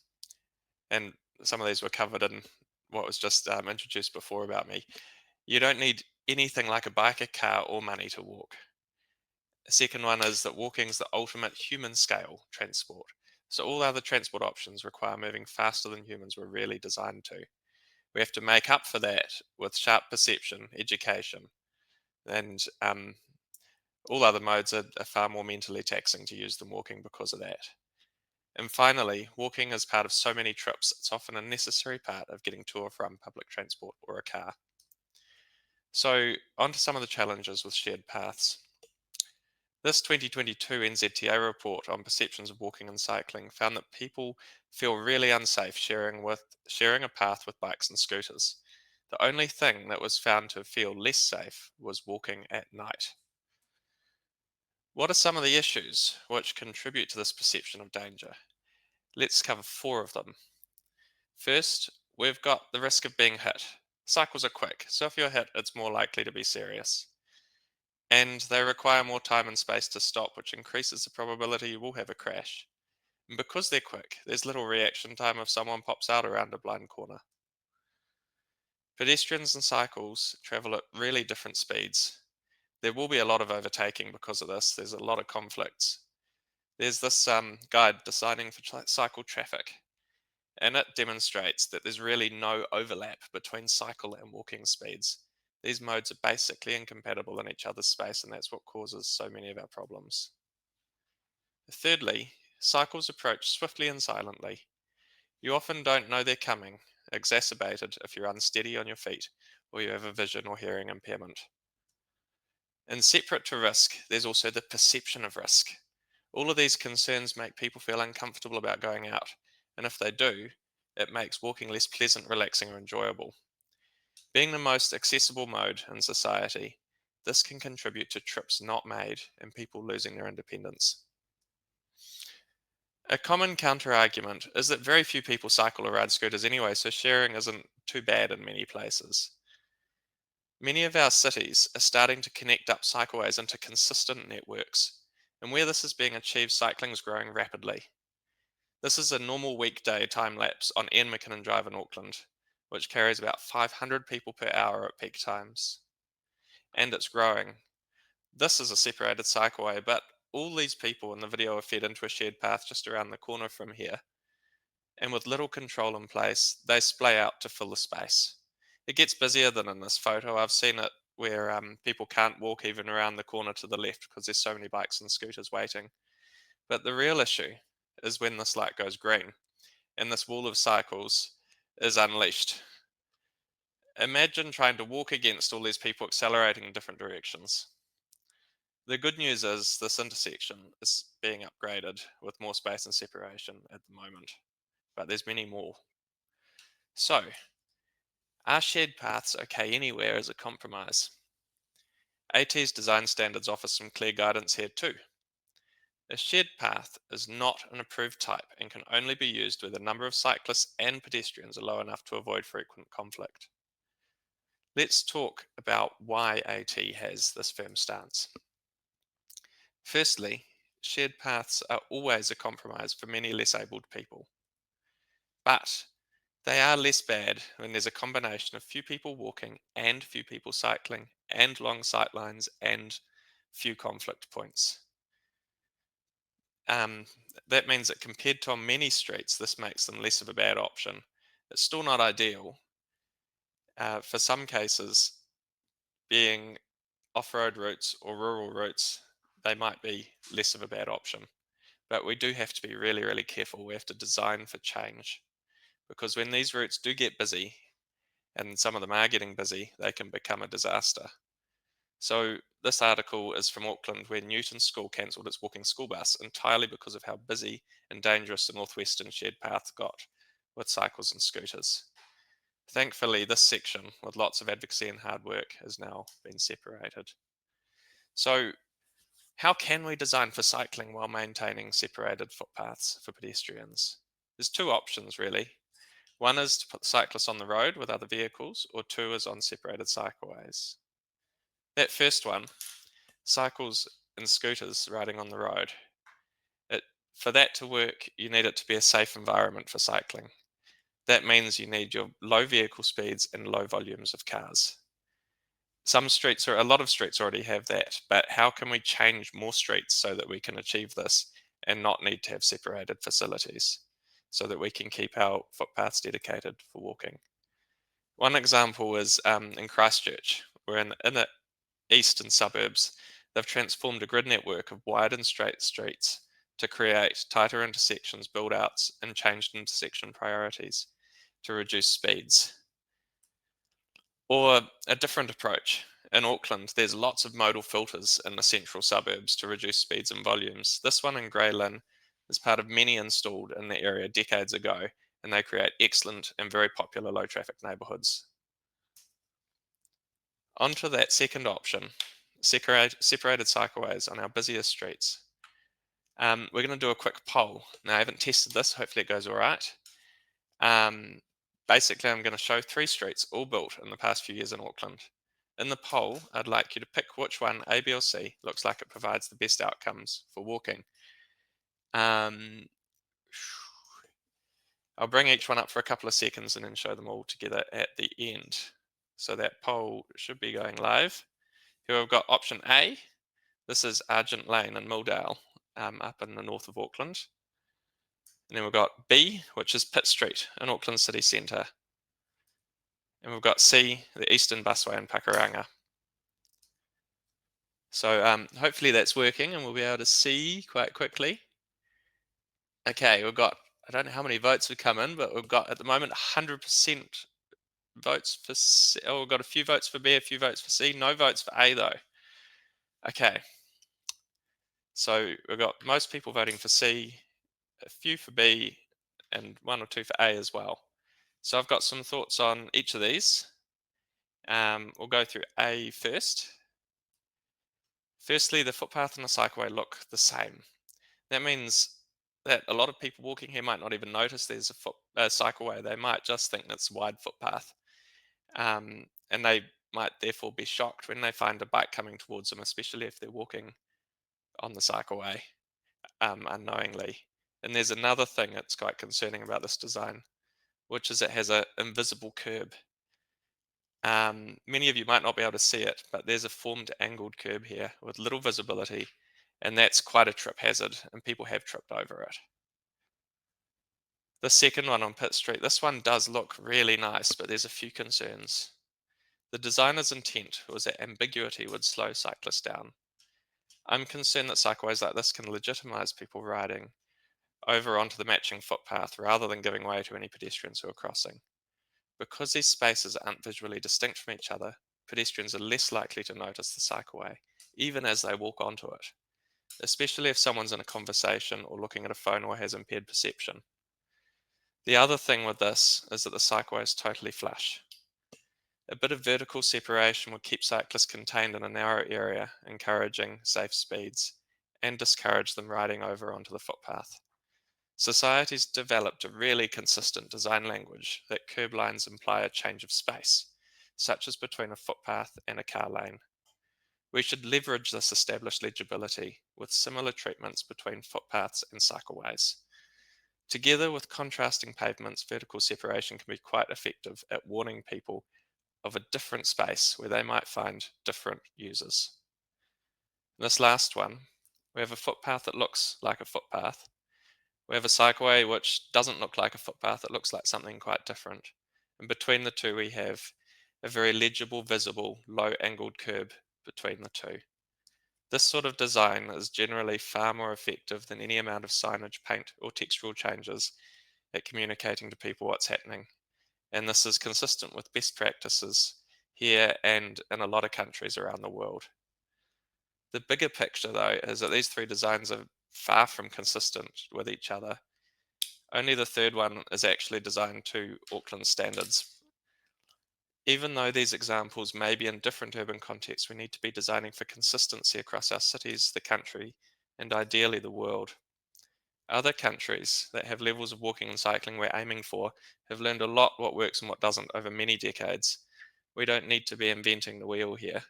and some of these were covered in what was just introduced before about me. You don't need anything like a bike, a car, or money to walk. The second one is that walking is the ultimate human scale transport. So all other transport options require moving faster than humans were really designed to. We have to make up for that with sharp perception, education, and all other modes are far more mentally taxing to use than walking because of that. And finally, walking is part of so many trips, it's often a necessary part of getting to or from public transport or a car. So on to some of the challenges with shared paths. This 2022 NZTA report on perceptions of walking and cycling found that people feel really unsafe sharing a path with bikes and scooters. The only thing that was found to feel less safe was walking at night. What are some of the issues which contribute to this perception of danger? Let's cover 4 of them. First, we've got the risk of being hit. Cycles are quick, so if you're hit, it's more likely to be serious. And they require more time and space to stop, which increases the probability you will have a crash. And because they're quick, there's little reaction time if someone pops out around a blind corner. Pedestrians and cycles travel at really different speeds. There will be a lot of overtaking because of this. There's a lot of conflicts. There's this guide deciding for cycle traffic. and it demonstrates that there's really no overlap between cycle and walking speeds. These modes are basically incompatible in each other's space, and that's what causes so many of our problems. Thirdly, cycles approach swiftly and silently. You often don't know they're coming, exacerbated if you're unsteady on your feet or you have a vision or hearing impairment. And separate to risk, there's also the perception of risk. All of these concerns make people feel uncomfortable about going out, and if they do, it makes walking less pleasant, relaxing, or enjoyable. Being the most accessible mode in society, this can contribute to trips not made and people losing their independence. A common counter-argument is that very few people cycle or ride scooters anyway, so sharing isn't too bad in many places. Many of our cities are starting to connect up cycleways into consistent networks, and where this is being achieved, cycling is growing rapidly. This is a normal weekday time lapse on Ian McKinnon Drive in Auckland, which carries about 500 people per hour at peak times. And it's growing. This is a separated cycleway, but all these people in the video are fed into a shared path just around the corner from here. And with little control in place, they splay out to fill the space. It gets busier than in this photo. I've seen it where people can't walk even around the corner to the left because there's so many bikes and scooters waiting. But the real issue is when this light goes green and this wall of cycles is unleashed. Imagine trying to walk against all these people accelerating in different directions. The good news is this intersection is being upgraded with more space and separation at the moment, but there's many more. So, are shared paths okay anywhere as a compromise? AT's design standards offer some clear guidance here too. A shared path is not an approved type and can only be used where the number of cyclists and pedestrians are low enough to avoid frequent conflict. Let's talk about why AT has this firm stance. Firstly, shared paths are always a compromise for many less abled people. But they are less bad when there's a combination of few people walking and few people cycling and long sightlines and few conflict points. That means that compared to on many streets, this makes them less of a bad option. It's still not ideal. For some cases, being off-road routes or rural routes, they might be less of a bad option. But we do have to be really, really careful. We have to design for change. Because when these routes do get busy, and some of them are getting busy, they can become a disaster. So this article is from Auckland, where Newton School cancelled its walking school bus entirely because of how busy and dangerous the northwestern shared path got with cycles and scooters. Thankfully, this section, with lots of advocacy and hard work, has now been separated. So how can we design for cycling while maintaining separated footpaths for pedestrians? There's two options really. One is to put cyclists on the road with other vehicles, or two is on separated cycleways. That first one, cycles and scooters riding on the road. For that to work, you need it to be a safe environment for cycling. That means you need your low vehicle speeds and low volumes of cars. A lot of streets already have that, but how can we change more streets so that we can achieve this and not need to have separated facilities so that we can keep our footpaths dedicated for walking? One example is in Christchurch, where in the eastern suburbs, they've transformed a grid network of wide and straight streets to create tighter intersections, build-outs, and changed intersection priorities to reduce speeds. Or a different approach. In Auckland, there's lots of modal filters in the central suburbs to reduce speeds and volumes. This one in Grey Lynn is part of many installed in the area decades ago, and they create excellent and very popular low traffic neighbourhoods. Onto that second option, separated cycleways on our busiest streets. We're going to do a quick poll. Now, I haven't tested this. Hopefully it goes all right. Basically, I'm going to show 3 streets all built in the past few years in Auckland. In the poll, I'd like you to pick which one, A, B, or C, looks like it provides the best outcomes for walking. I'll bring each one up for a couple of seconds and then show them all together at the end. So that poll should be going live. Here we've got option A. This is Argent Lane in Milldale, up in the north of Auckland. And then we've got B, which is Pitt Street in Auckland City Centre. And we've got C, the Eastern Busway in Pakuranga. So hopefully that's working and we'll be able to see quite quickly. Okay, we've got, I don't know how many votes have come in, but we've got at the moment 100% votes for C. Oh, we've got a few votes for B, a few votes for C, no votes for A though. Okay, so we've got most people voting for C, a few for B, and 1 or 2 for A as well. So I've got some thoughts on each of these. We'll go through A first. Firstly, the footpath and the cycleway look the same. That means that a lot of people walking here might not even notice there's a cycleway. They might just think it's a wide footpath. And they might therefore be shocked when they find a bike coming towards them, especially if they're walking on the cycleway unknowingly. And there's another thing that's quite concerning about this design, which is it has an invisible curb. Many of you might not be able to see it, but there's a formed angled curb here with little visibility, and that's quite a trip hazard, and people have tripped over it. The second one on Pitt Street, this one does look really nice, but there's a few concerns. The designer's intent was that ambiguity would slow cyclists down. I'm concerned that cycleways like this can legitimize people riding over onto the matching footpath rather than giving way to any pedestrians who are crossing. Because these spaces aren't visually distinct from each other, pedestrians are less likely to notice the cycleway, even as they walk onto it, especially if someone's in a conversation or looking at a phone or has impaired perception. The other thing with this is that the cycleway is totally flush. A bit of vertical separation would keep cyclists contained in a narrow area, encouraging safe speeds, and discourage them riding over onto the footpath. Society's developed a really consistent design language that curb lines imply a change of space, such as between a footpath and a car lane. We should leverage this established legibility with similar treatments between footpaths and cycleways. Together with contrasting pavements, vertical separation can be quite effective at warning people of a different space where they might find different users. This last one, we have a footpath that looks like a footpath. We have a cycleway which doesn't look like a footpath, it looks like something quite different. And between the two, we have a very legible, visible, low-angled curb between the two. This sort of design is generally far more effective than any amount of signage, paint, or textural changes at communicating to people what's happening. And this is consistent with best practices here and in a lot of countries around the world. The bigger picture, though, is that these three designs are far from consistent with each other. Only the third one is actually designed to Auckland standards. Even though these examples may be in different urban contexts, we need to be designing for consistency across our cities, the country, and ideally the world. Other countries that have levels of walking and cycling we're aiming for have learned a lot what works and what doesn't over many decades. We don't need to be inventing the wheel here.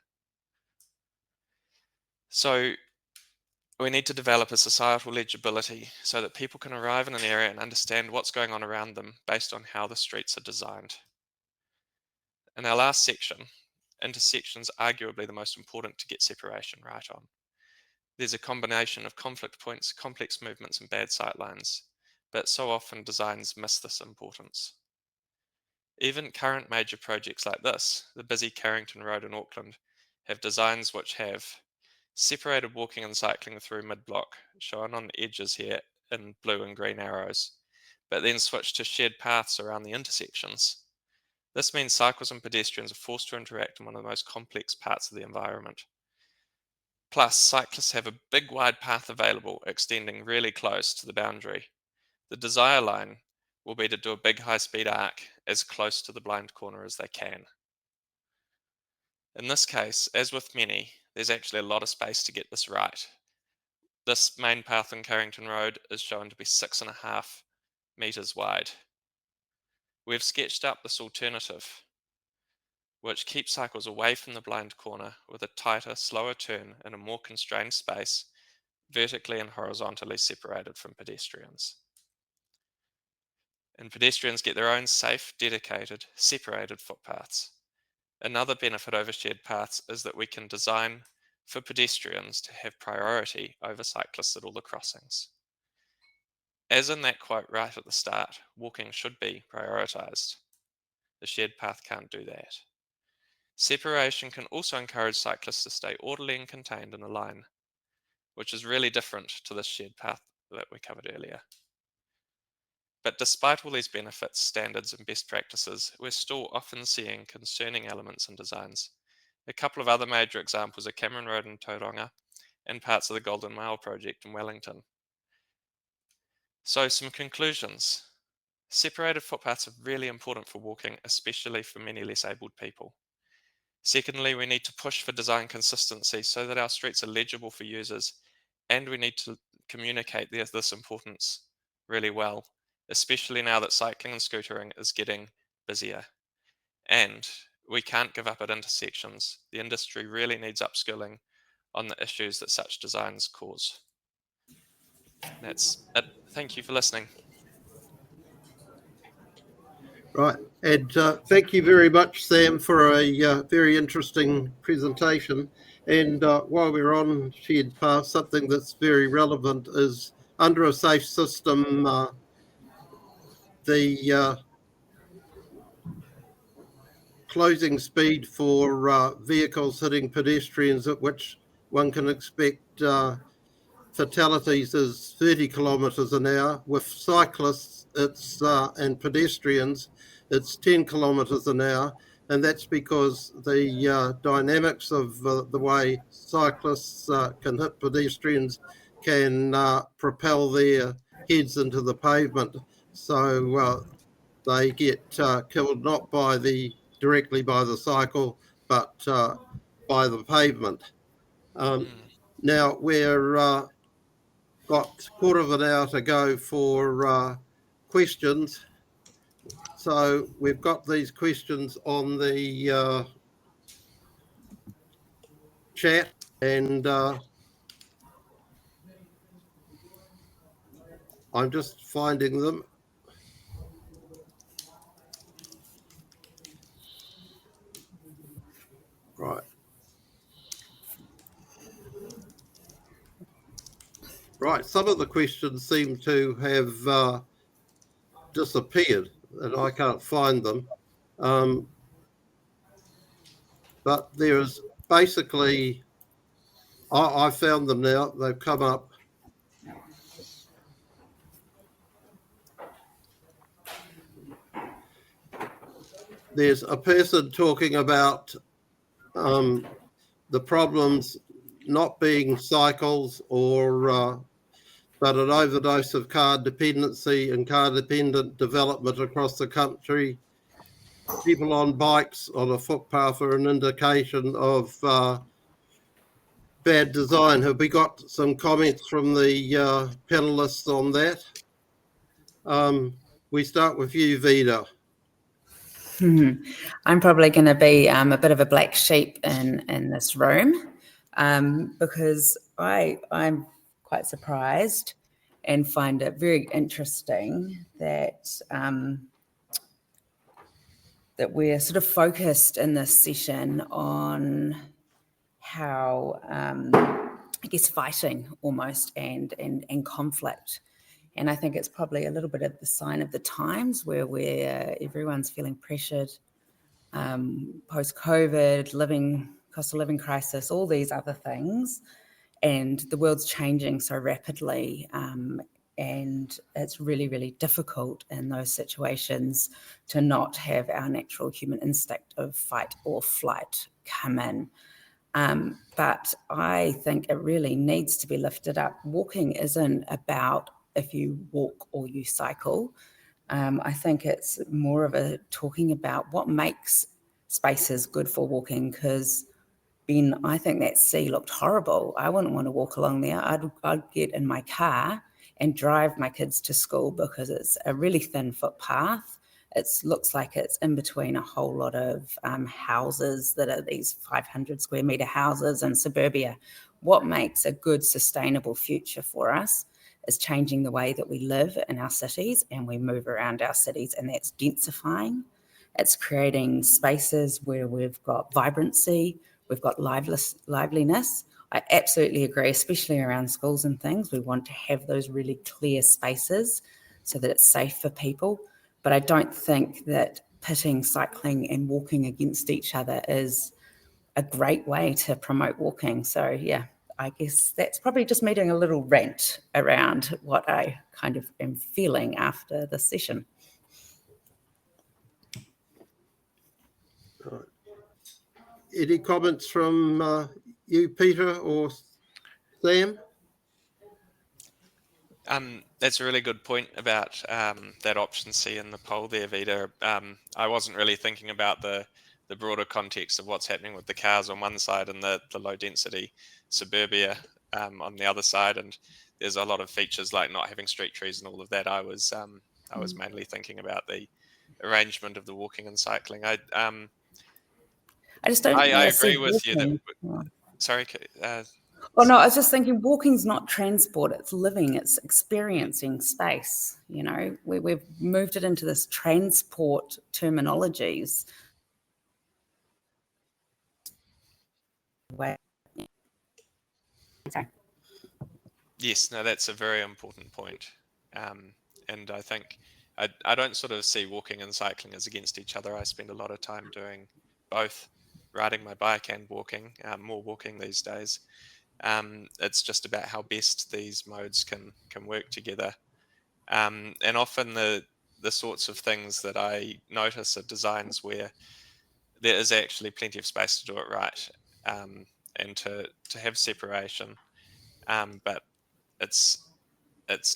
So we need to develop a societal legibility so that people can arrive in an area and understand what's going on around them based on how the streets are designed. In our last section, intersections are arguably the most important to get separation right on. There's a combination of conflict points, complex movements, and bad sightlines, but so often designs miss this importance. Even current major projects like this, the busy Carrington Road in Auckland, have designs which have separated walking and cycling through mid-block, shown on the edges here in blue and green arrows, but then switch to shared paths around the intersections. This means cyclists and pedestrians are forced to interact in one of the most complex parts of the environment. Plus, cyclists have a big wide path available, extending really close to the boundary. The desire line will be to do a big high-speed arc as close to the blind corner as they can. In this case, as with many, there's actually a lot of space to get this right. This main path on Carrington Road is shown to be 6.5 meters wide. We've sketched up this alternative, which keeps cycles away from the blind corner with a tighter, slower turn in a more constrained space, vertically and horizontally separated from pedestrians. And pedestrians get their own safe, dedicated, separated footpaths. Another benefit over shared paths is that we can design for pedestrians to have priority over cyclists at all the crossings. As in that quote right at the start, walking should be prioritised. The shared path can't do that. Separation can also encourage cyclists to stay orderly and contained in a line, which is really different to this shared path that we covered earlier. But despite all these benefits, standards, and best practices, we're still often seeing concerning elements in designs. A couple of other major examples are Cameron Road in Tauranga and parts of the Golden Mile project in Wellington. So some conclusions. Separated footpaths are really important for walking, especially for many less abled people. Secondly, we need to push for design consistency so that our streets are legible for users, and we need to communicate this importance really well, especially now that cycling and scootering is getting busier. And we can't give up at intersections. The industry really needs upskilling on the issues that such designs cause. That's it. Thank you for listening. Right, and thank you very much, Sam, for a very interesting presentation. And while we're on shared path, something that's very relevant is under a safe system, the closing speed for vehicles hitting pedestrians, at which one can expect fatalities, is 30 kilometres an hour. With cyclists and pedestrians, it's 10 kilometres an hour. And that's because the dynamics of the way cyclists can hit pedestrians can propel their heads into the pavement. So they get killed not directly by the cycle, but by the pavement. Now we're got a quarter of an hour to go for questions. So we've got these questions on the chat, and I'm just finding them. Right. Right, some of the questions seem to have disappeared, and I can't find them. But there's basically, I found them now, they've come up. There's a person talking about the problems not being cycles or but an overdose of car dependency and car dependent development across the country. People on bikes on a footpath are an indication of bad design. Have we got some comments from the panelists on that? We start with you, Vida. I'm probably going to be a bit of a black sheep in this room because I'm quite surprised and find it very interesting that that we're sort of focused in this session on how I guess fighting almost and conflict. And I think it's probably a little bit of the sign of the times where everyone's feeling pressured, post-COVID, cost of living crisis, all these other things. And the world's changing so rapidly. And it's really, really difficult in those situations to not have our natural human instinct of fight or flight come in. But I think it really needs to be lifted up. Walking isn't about if you walk or you cycle. I think it's more of a talking about what makes spaces good for walking, because Ben, I think that sea looked horrible. I wouldn't want to walk along there. I'd get in my car and drive my kids to school because it's a really thin footpath. It looks like it's in between a whole lot of houses that are these 500 square metre houses in suburbia. What makes a good sustainable future for us is changing the way that we live in our cities and we move around our cities, and that's densifying. It's creating spaces where we've got vibrancy, we've got liveliness. I absolutely agree, especially around schools and things. We want to have those really clear spaces so that it's safe for people. But I don't think that pitting cycling and walking against each other is a great way to promote walking. So yeah, I guess that's probably just me doing a little rant around what I kind of am feeling after this session. Right. Any comments from you, Peter or Sam? That's a really good point about that option C in the poll there, Vida. I wasn't really thinking about the broader context of what's happening with the cars on one side and the low density suburbia on the other side. And there's a lot of features like not having street trees and all of that. I was mainly thinking about the arrangement of the walking and cycling. I just don't. I agree with you that. Sorry. Oh no, I was just thinking walking's not transport, it's living, it's experiencing space. You know, we've moved it into this transport terminologies. Okay. Yes, no, that's a very important point. And I think I don't sort of see walking and cycling as against each other. I spend a lot of time doing both, riding my bike and walking, more walking these days. It's just about how best these modes can work together. And often the sorts of things that I notice are designs where there is actually plenty of space to do it right, and to have separation, but it's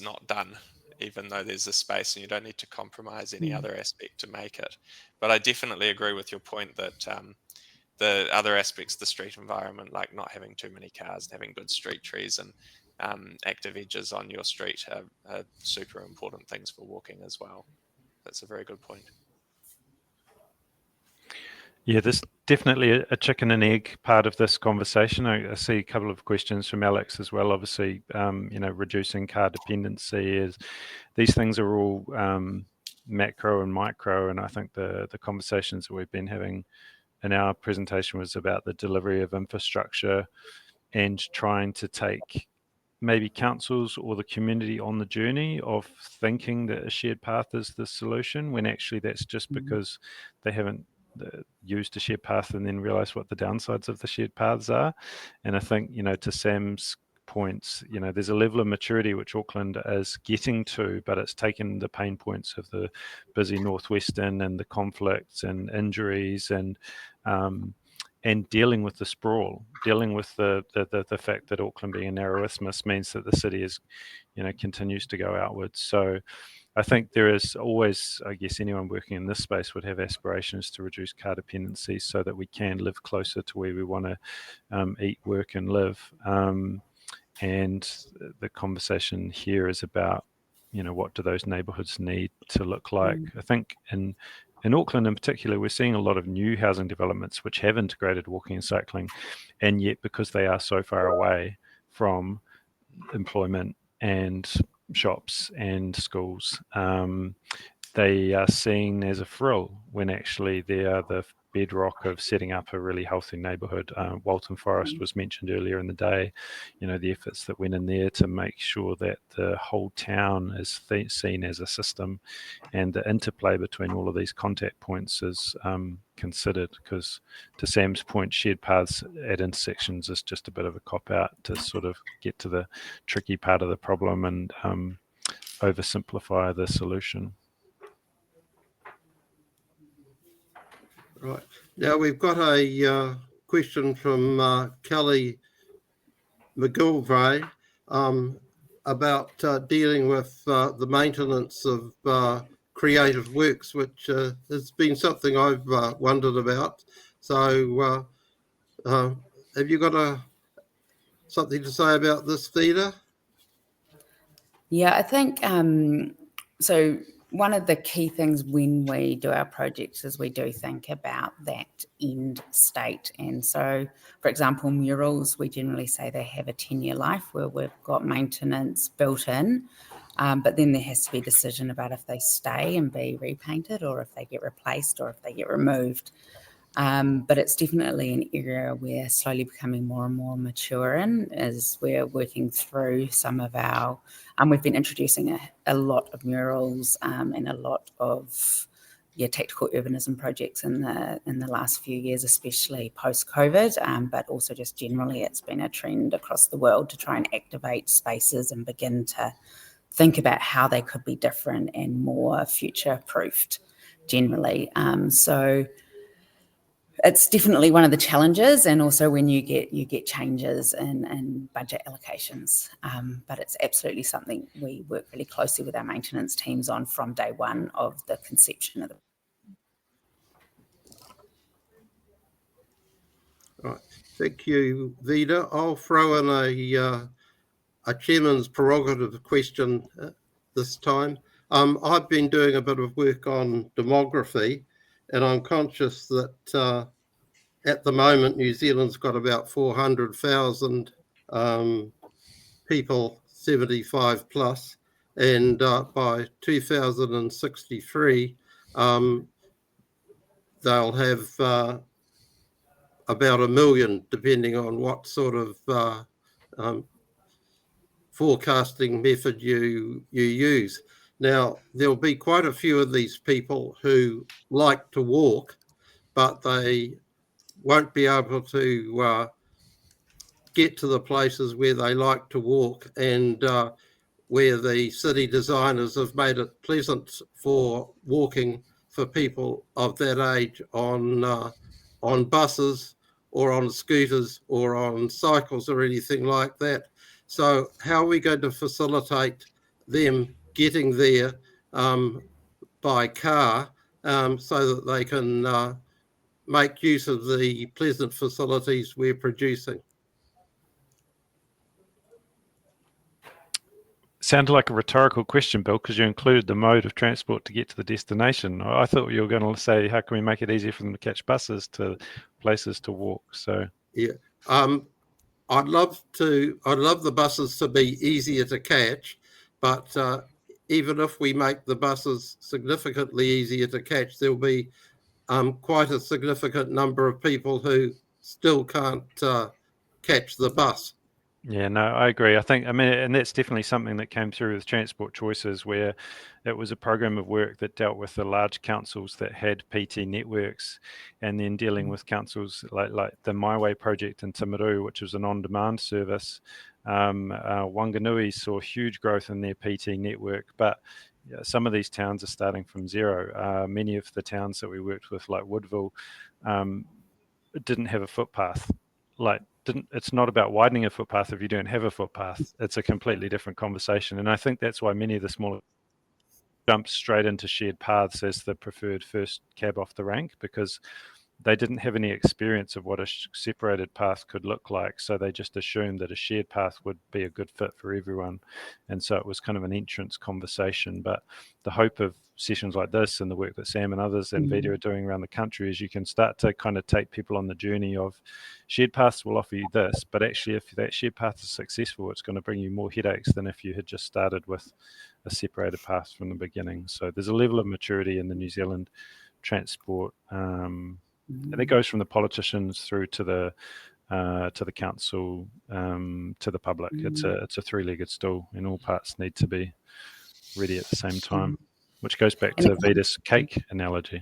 not done, even though there's a space, and you don't need to compromise any other aspect to make it. But I definitely agree with your point that the other aspects of the street environment, like not having too many cars and having good street trees and active edges on your street, are super important things for walking as well. That's a very good point. Yeah, there's definitely a chicken and egg part of this conversation. I see a couple of questions from Alex as well. Obviously, reducing car dependency is, these things are all macro and micro, and I think the conversations that we've been having in our presentation was about the delivery of infrastructure and trying to take maybe councils or the community on the journey of thinking that a shared path is the solution, when actually that's just because they haven't used a shared path and then realize what the downsides of the shared paths are. And I think, to Sam's points, there's a level of maturity which Auckland is getting to, but it's taken the pain points of the busy Northwestern and the conflicts and injuries and dealing with the sprawl, dealing with the fact that Auckland being a narrow isthmus means that the city is, continues to go outwards. So I think there is always, I guess anyone working in this space would have aspirations to reduce car dependency so that we can live closer to where we want to eat, work and live. And the conversation here is about, what do those neighbourhoods need to look like? I think in Auckland in particular, we're seeing a lot of new housing developments which have integrated walking and cycling, and yet because they are so far away from employment and shops and schools, they are seen as a frill when actually they are the bedrock of setting up a really healthy neighbourhood. Walton Forest was mentioned earlier in the day, the efforts that went in there to make sure that the whole town is seen as a system, and the interplay between all of these contact points is considered, because to Sam's point, shared paths at intersections is just a bit of a cop-out to sort of get to the tricky part of the problem and oversimplify the solution. Right. Now we've got a question from Kelly McGilvray about dealing with the maintenance of creative works, which has been something I've wondered about. So have you got something to say about this, Vida? Yeah, I think so. One of the key things when we do our projects is we do think about that end state. And so, for example, murals, we generally say they have a 10-year life where we've got maintenance built in, but then there has to be a decision about if they stay and be repainted or if they get replaced or if they get removed. But it's definitely an area we're slowly becoming more and more mature in, as we're working through some of our, we've been introducing a lot of murals and a lot of tactical urbanism projects in the last few years, especially post-COVID, but also just generally it's been a trend across the world to try and activate spaces and begin to think about how they could be different and more future-proofed generally. So it's definitely one of the challenges, and also when you get changes in budget allocations. But it's absolutely something we work really closely with our maintenance teams on from day one of the conception of the. Right. Thank you, Vida. I'll throw in a chairman's prerogative question this time. I've been doing a bit of work on demography, and I'm conscious that at the moment New Zealand's got about 400,000 people 75 plus, and by 2063 they'll have about 1 million, depending on what sort of forecasting method you use. Now, there'll be quite a few of these people who like to walk, but they won't be able to get to the places where they like to walk, and where the city designers have made it pleasant for walking for people of that age on buses or on scooters or on cycles or anything like that. So how are we going to facilitate them getting there by car so that they can make use of the pleasant facilities we're producing? Sounded like a rhetorical question, Bill, because you included the mode of transport to get to the destination. I thought you were going to say, how can we make it easier for them to catch buses to places to walk? So yeah, I'd love the buses to be easier to catch, but even if we make the buses significantly easier to catch, there'll be quite a significant number of people who still can't catch the bus. yeah, no, I agree. And that's definitely something that came through with Transport Choices, where it was a program of work that dealt with the large councils that had PT networks, and then dealing with councils like the My Way project in Timaru, which was an on-demand service. Wanganui saw huge growth in their PT network, but some of these towns are starting from zero. Many of the towns that we worked with, like Woodville, didn't have a footpath. It's not about widening a footpath if you don't have a footpath. It's a completely different conversation. And I think that's why many of the smaller jump straight into shared paths as the preferred first cab off the rank, because they didn't have any experience of what a separated path could look like. So they just assumed that a shared path would be a good fit for everyone. And so it was kind of an entrance conversation. But the hope of sessions like this and the work that Sam and others and Vida are doing around the country is you can start to kind of take people on the journey of shared paths will offer you this, but actually if that shared path is successful, it's going to bring you more headaches than if you had just started with a separated path from the beginning. So there's a level of maturity in the New Zealand transport, and it goes from the politicians through to the council, to the public. It's a three-legged stool, and all parts need to be ready at the same time, which goes back to Vida's cake analogy.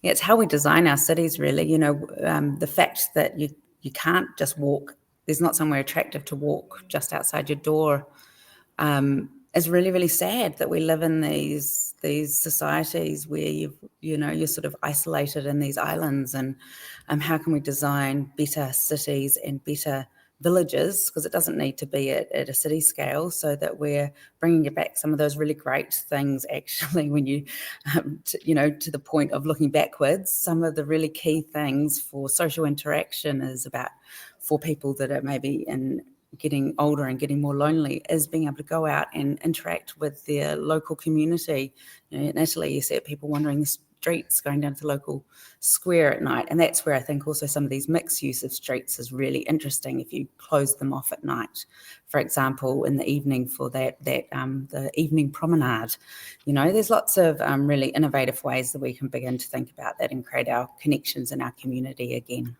Yeah, it's how we design our cities, really. The fact that you can't just walk, there's not somewhere attractive to walk just outside your door, is really, really sad that we live in these societies where you're sort of isolated in these islands, and how can we design better cities and better villages, because it doesn't need to be at a city scale, so that we're bringing back some of those really great things actually when you to the point of looking backwards. Some of the really key things for social interaction is about, for people that are maybe getting older and getting more lonely, is being able to go out and interact with their local community. In Italy, you see people wandering the streets, going down to the local square at night. And that's where I think also some of these mixed use of streets is really interesting if you close them off at night. For example, in the evening for the evening promenade. You know, there's lots of really innovative ways that we can begin to think about that and create our connections in our community again.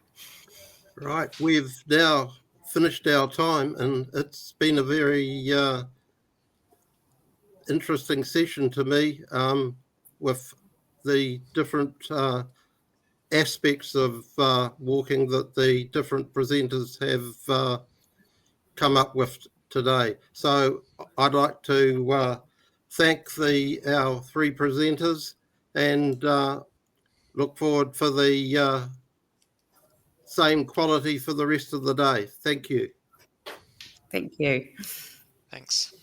Right, we've now finished our time, and it's been a very interesting session to me, with the different aspects of walking that the different presenters have come up with today. So I'd like to thank our three presenters, and look forward for the same quality for the rest of the day. Thank you. Thank you. Thanks.